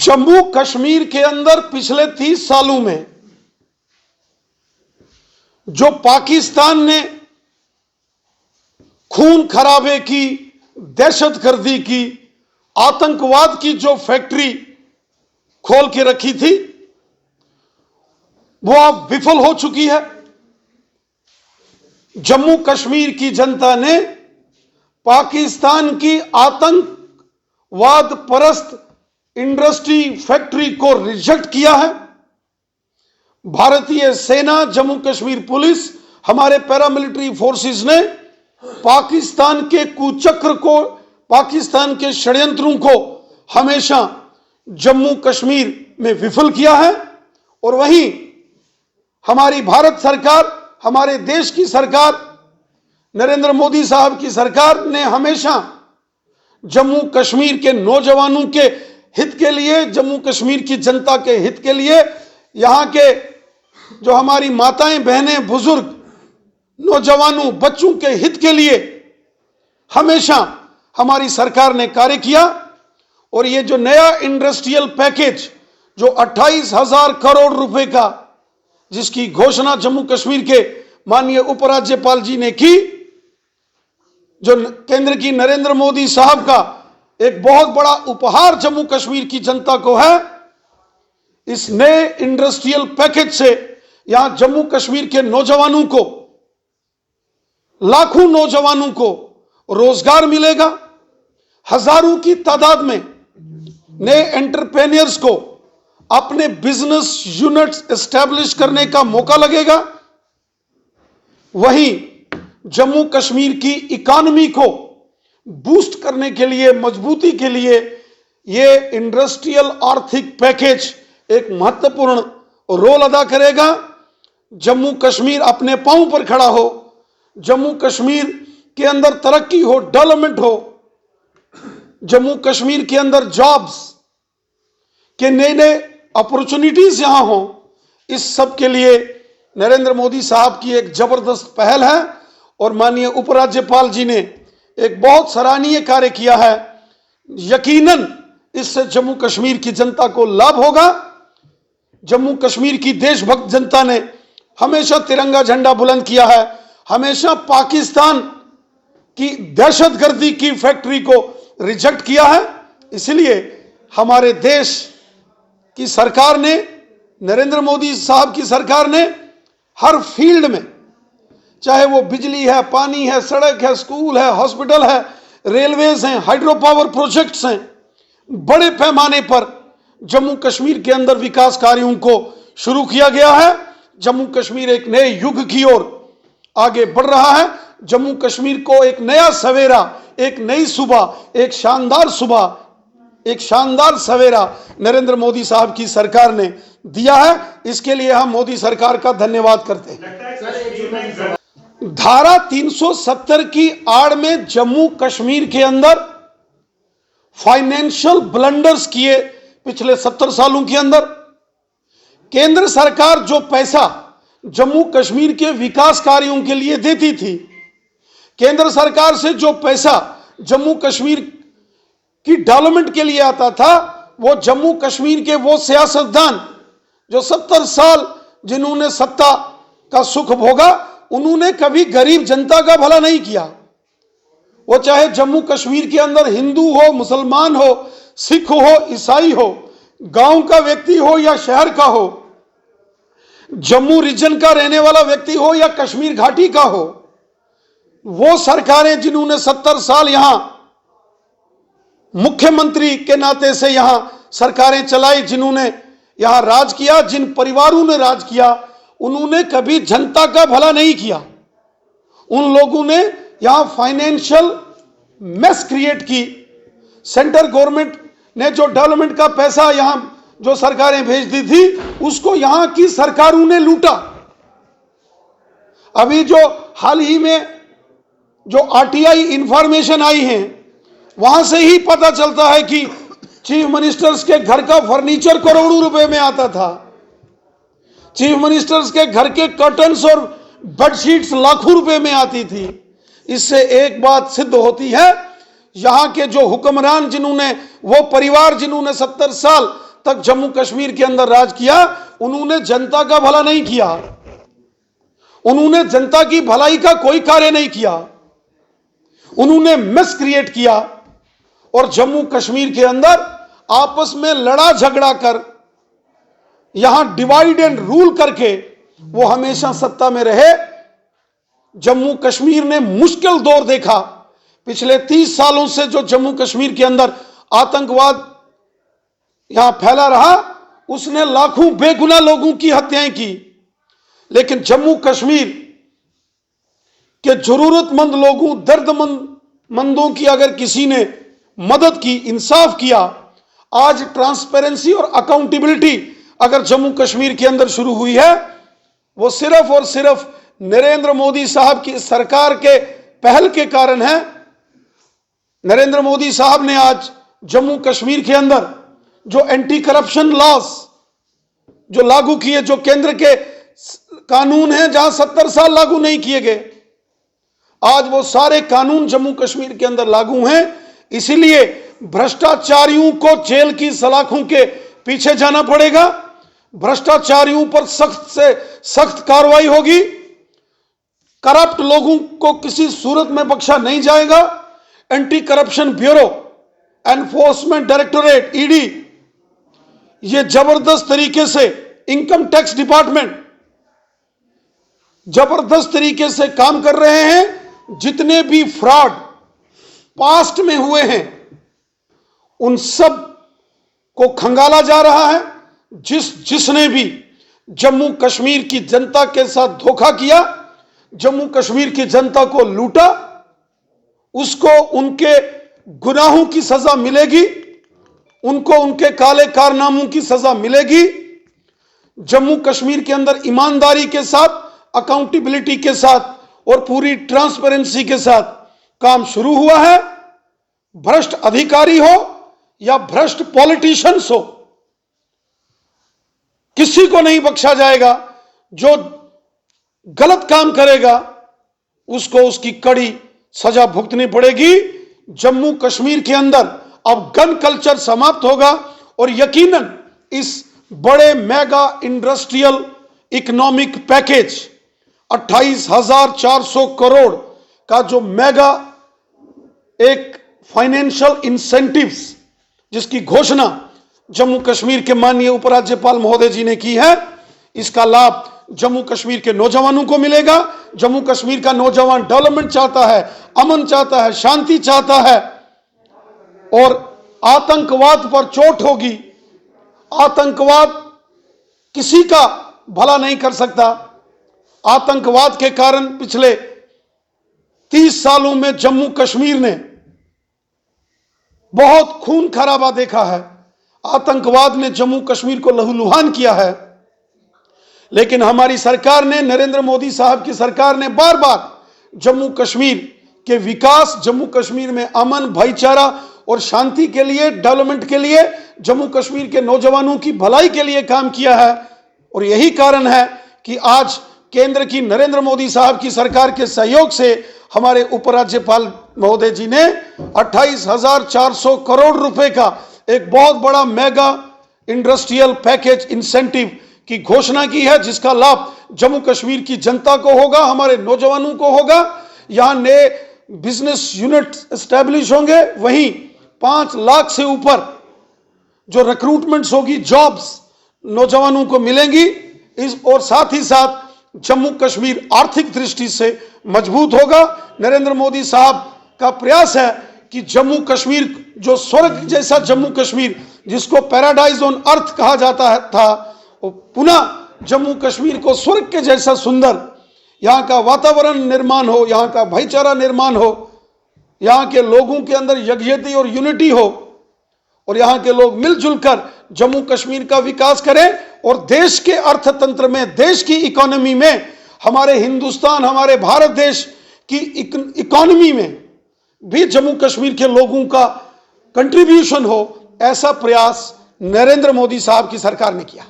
जम्मू कश्मीर के अंदर पिछले 30 सालों में जो पाकिस्तान ने खून खराबे की, दहशतगर्दी की, आतंकवाद की जो फैक्ट्री खोल के रखी थी वो अब विफल हो चुकी है। जम्मू कश्मीर की जनता ने पाकिस्तान की आतंकवाद परस्त इंडस्ट्री फैक्ट्री को रिजेक्ट किया है। भारतीय सेना, जम्मू कश्मीर पुलिस, हमारे पैरामिलिट्री फोर्सेस ने पाकिस्तान के कुचक्र को, पाकिस्तान के षड्यंत्रों को हमेशा जम्मू कश्मीर में विफल किया है। और वहीं हमारी भारत सरकार, हमारे देश की सरकार, नरेंद्र मोदी साहब की सरकार ने हमेशा जम्मू कश्मीर के नौजवानों के हित के लिए, जम्मू कश्मीर की जनता के हित के लिए, यहां के जो हमारी माताएं, बहनें, बुजुर्ग, नौजवानों, बच्चों के हित के लिए हमेशा हमारी सरकार ने कार्य किया। और ये जो नया इंडस्ट्रियल पैकेज जो 28,000 करोड़ रुपए का, जिसकी घोषणा जम्मू कश्मीर के माननीय उपराज्यपाल जी ने की, जो केंद्र की नरेंद्र मोदी साहब का एक बहुत बड़ा उपहार जम्मू कश्मीर की जनता को है, इस नए इंडस्ट्रियल पैकेज से यहां जम्मू कश्मीर के नौजवानों को, लाखों नौजवानों को रोजगार मिलेगा। हजारों की तादाद में नए एंटरप्रेन्योर्स को अपने बिजनेस यूनिट्स एस्टैब्लिश करने का मौका लगेगा। वहीं जम्मू कश्मीर की इकोनॉमी को बूस्ट करने के लिए, मजबूती के लिए यह इंडस्ट्रियल आर्थिक पैकेज एक महत्वपूर्ण रोल अदा करेगा। जम्मू कश्मीर अपने पांव पर खड़ा हो, जम्मू कश्मीर के अंदर तरक्की हो, डेवलपमेंट हो, जम्मू कश्मीर के अंदर जॉब्स के नए नए अपॉर्चुनिटीज यहां हो, इस सब के लिए नरेंद्र मोदी साहब की एक जबरदस्त पहल है। और माननीय उपराज्यपाल जी ने एक बहुत सराहनीय कार्य किया है। यकीनन इससे जम्मू कश्मीर की जनता को लाभ होगा। जम्मू कश्मीर की देशभक्त जनता ने हमेशा तिरंगा झंडा बुलंद किया है, हमेशा पाकिस्तान की दहशतगर्दी की फैक्ट्री को रिजेक्ट किया है। इसलिए हमारे देश की सरकार ने, नरेंद्र मोदी साहब की सरकार ने हर फील्ड में, चाहे वो बिजली है, पानी है, सड़क है, स्कूल है, हॉस्पिटल है, रेलवेज हैं, हाइड्रो पावर प्रोजेक्ट्स हैं, बड़े पैमाने पर जम्मू कश्मीर के अंदर विकास कार्यों को शुरू किया गया है। जम्मू कश्मीर एक नए युग की ओर आगे बढ़ रहा है। जम्मू कश्मीर को एक नया सवेरा, एक नई सुबह, एक शानदार सुबह, एक शानदार सवेरा नरेंद्र मोदी साहब की सरकार ने दिया है। इसके लिए हम मोदी सरकार का धन्यवाद करते हैं। धारा 370 की आड़ में जम्मू कश्मीर के अंदर फाइनेंशियल ब्लंडर्स किए पिछले 70 सालों के अंदर। केंद्र सरकार जो पैसा जम्मू कश्मीर के विकास कार्यों के लिए देती थी, केंद्र सरकार से जो पैसा जम्मू कश्मीर की डेवलपमेंट के लिए आता था, वो जम्मू कश्मीर के वो सियासतदान जो 70 साल जिन्होंने सत्ता का सुख भोगा, उन्होंने कभी गरीब जनता का भला नहीं किया। वो चाहे जम्मू कश्मीर के अंदर हिंदू हो, मुसलमान हो, सिख हो, ईसाई हो, गांव का व्यक्ति हो या शहर का हो, जम्मू रीजन का रहने वाला व्यक्ति हो या कश्मीर घाटी का हो, वो सरकारें जिन्होंने 70 साल यहां मुख्यमंत्री के नाते से यहां सरकारें चलाई, जिन्होंने यहां राज किया, जिन परिवारों ने राज किया, उन्होंने कभी जनता का भला नहीं किया। उन लोगों ने यहां फाइनेंशियल मेस क्रिएट की। सेंट्रल गवर्नमेंट ने जो डेवलपमेंट का पैसा यहां जो सरकारें भेज दी थी, उसको यहां की सरकारों ने लूटा। अभी जो हाल ही में जो आरटीआई इंफॉर्मेशन आई है, वहां से ही पता चलता है कि चीफ मिनिस्टर्स के घर का फर्नीचर करोड़ों रुपए में आता था। चीफ मिनिस्टर्स के घर के कर्टन्स और बेडशीट्स लाखों रुपए में आती थी। इससे एक बात सिद्ध होती है, यहां के जो हुक्मरान, जिन्होंने, वो परिवार जिन्होंने 70 साल तक जम्मू कश्मीर के अंदर राज किया, उन्होंने जनता का भला नहीं किया, उन्होंने जनता की भलाई का कोई कार्य नहीं किया, उन्होंने मिस क्रिएट किया और जम्मू कश्मीर के अंदर आपस में लड़ा झगड़ा कर, यहां डिवाइड एंड रूल करके वो हमेशा सत्ता में रहे। जम्मू कश्मीर ने मुश्किल दौर देखा। पिछले 30 सालों से जो जम्मू कश्मीर के अंदर आतंकवाद यहां फैला रहा, उसने लाखों बेगुनाह लोगों की हत्याएं की। लेकिन जम्मू कश्मीर के जरूरतमंद लोगों, दर्दमंदों की अगर किसी ने मदद की, इंसाफ किया, आज ट्रांसपेरेंसी और अकाउंटेबिलिटी अगर जम्मू कश्मीर के अंदर शुरू हुई है, वो सिर्फ और सिर्फ नरेंद्र मोदी साहब की सरकार के पहल के कारण है। नरेंद्र मोदी साहब ने आज जम्मू कश्मीर के अंदर जो एंटी करप्शन लॉस जो लागू किए, जो केंद्र के कानून हैं जहां 70 साल लागू नहीं किए गए, आज वो सारे कानून जम्मू कश्मीर के अंदर लागू हैं। इसीलिए भ्रष्टाचारियों को जेल की सलाखों के पीछे जाना पड़ेगा, भ्रष्टाचारियों पर सख्त से सख्त कार्रवाई होगी, करप्ट लोगों को किसी सूरत में बख्शा नहीं जाएगा। Anti corruption bureau, enforcement directorate, ED, ये जबरदस्त तरीके से, इनकम टैक्स डिपार्टमेंट जबरदस्त तरीके से काम कर रहे हैं। जितने भी फ्रॉड पास्ट में हुए हैं उन सब को खंगाला जा रहा है। जिसने भी जम्मू कश्मीर की जनता के साथ धोखा किया, जम्मू कश्मीर की जनता को लूटा, उसको उनके गुनाहों की सजा मिलेगी, उनको उनके काले कारनामों की सजा मिलेगी। जम्मू कश्मीर के अंदर ईमानदारी के साथ, अकाउंटेबिलिटी के साथ और पूरी ट्रांसपेरेंसी के साथ काम शुरू हुआ है। भ्रष्ट अधिकारी हो या भ्रष्ट पॉलिटिशियंस हो, किसी को नहीं बख्शा जाएगा। जो गलत काम करेगा उसको उसकी कड़ी सजा भुगतनी पड़ेगी। जम्मू कश्मीर के अंदर अब गन कल्चर समाप्त होगा और यकीनन इस बड़े mega industrial economic package 28,400 crore का जो मेगा एक फाइनेंशियल इंसेंटिव्स जिसकी घोषणा जम्मू कश्मीर के माननीय उपराज्यपाल महोदय जी ने की है, इसका लाभ जम्मू कश्मीर के नौजवानों को मिलेगा। जम्मू कश्मीर का नौजवान डेवलपमेंट चाहता है, अमन चाहता है, शांति चाहता है और आतंकवाद पर चोट होगी। आतंकवाद किसी का भला नहीं कर सकता। आतंकवाद के कारण पिछले 30 सालों में जम्मू कश्मीर ने बहुत खून खराबा देखा है। आतंकवाद ने जम्मू कश्मीर को लहूलुहान किया है। लेकिन हमारी सरकार ने, नरेंद्र मोदी साहब की सरकार ने बार बार जम्मू कश्मीर के विकास, जम्मू कश्मीर में अमन, भाईचारा और शांति के लिए, डेवलपमेंट के लिए, जम्मू कश्मीर के नौजवानों की भलाई के लिए काम किया है। और यही कारण है कि आज केंद्र की नरेंद्र मोदी साहब की सरकार के सहयोग से हमारे उपराज्यपाल महोदय जी ने 28,400 करोड़ रुपए का एक बहुत बड़ा मेगा इंडस्ट्रियल पैकेज इंसेंटिव की घोषणा की है, जिसका लाभ जम्मू कश्मीर की जनता को होगा, हमारे नौजवानों को होगा। यहां नए बिजनेस यूनिट एस्टैब्लिश होंगे, वहीं 5 लाख से ऊपर जो रिक्रूटमेंट्स होगी, जॉब्स नौजवानों को मिलेंगी। और साथ ही साथ जम्मू कश्मीर आर्थिक दृष्टि से मजबूत होगा। नरेंद्र मोदी साहब का प्रयास है कि जम्मू कश्मीर, जो स्वर्ग जैसा जम्मू कश्मीर जिसको पैराडाइज ऑन अर्थ कहा जाता था, वो पुनः जम्मू कश्मीर को स्वर्ग के जैसा सुंदर, यहाँ का वातावरण निर्माण हो, यहाँ का भाईचारा निर्माण हो, यहाँ के लोगों के अंदर यज्ञति और यूनिटी हो और यहाँ के लोग मिलजुल कर जम्मू कश्मीर का विकास करें और देश के अर्थतंत्र में, देश की इकोनॉमी में, हमारे हिंदुस्तान, हमारे भारत देश की इकोनॉमी में भी जम्मू कश्मीर के लोगों का कंट्रीब्यूशन हो। ऐसा प्रयास नरेंद्र मोदी साहब की सरकार ने किया।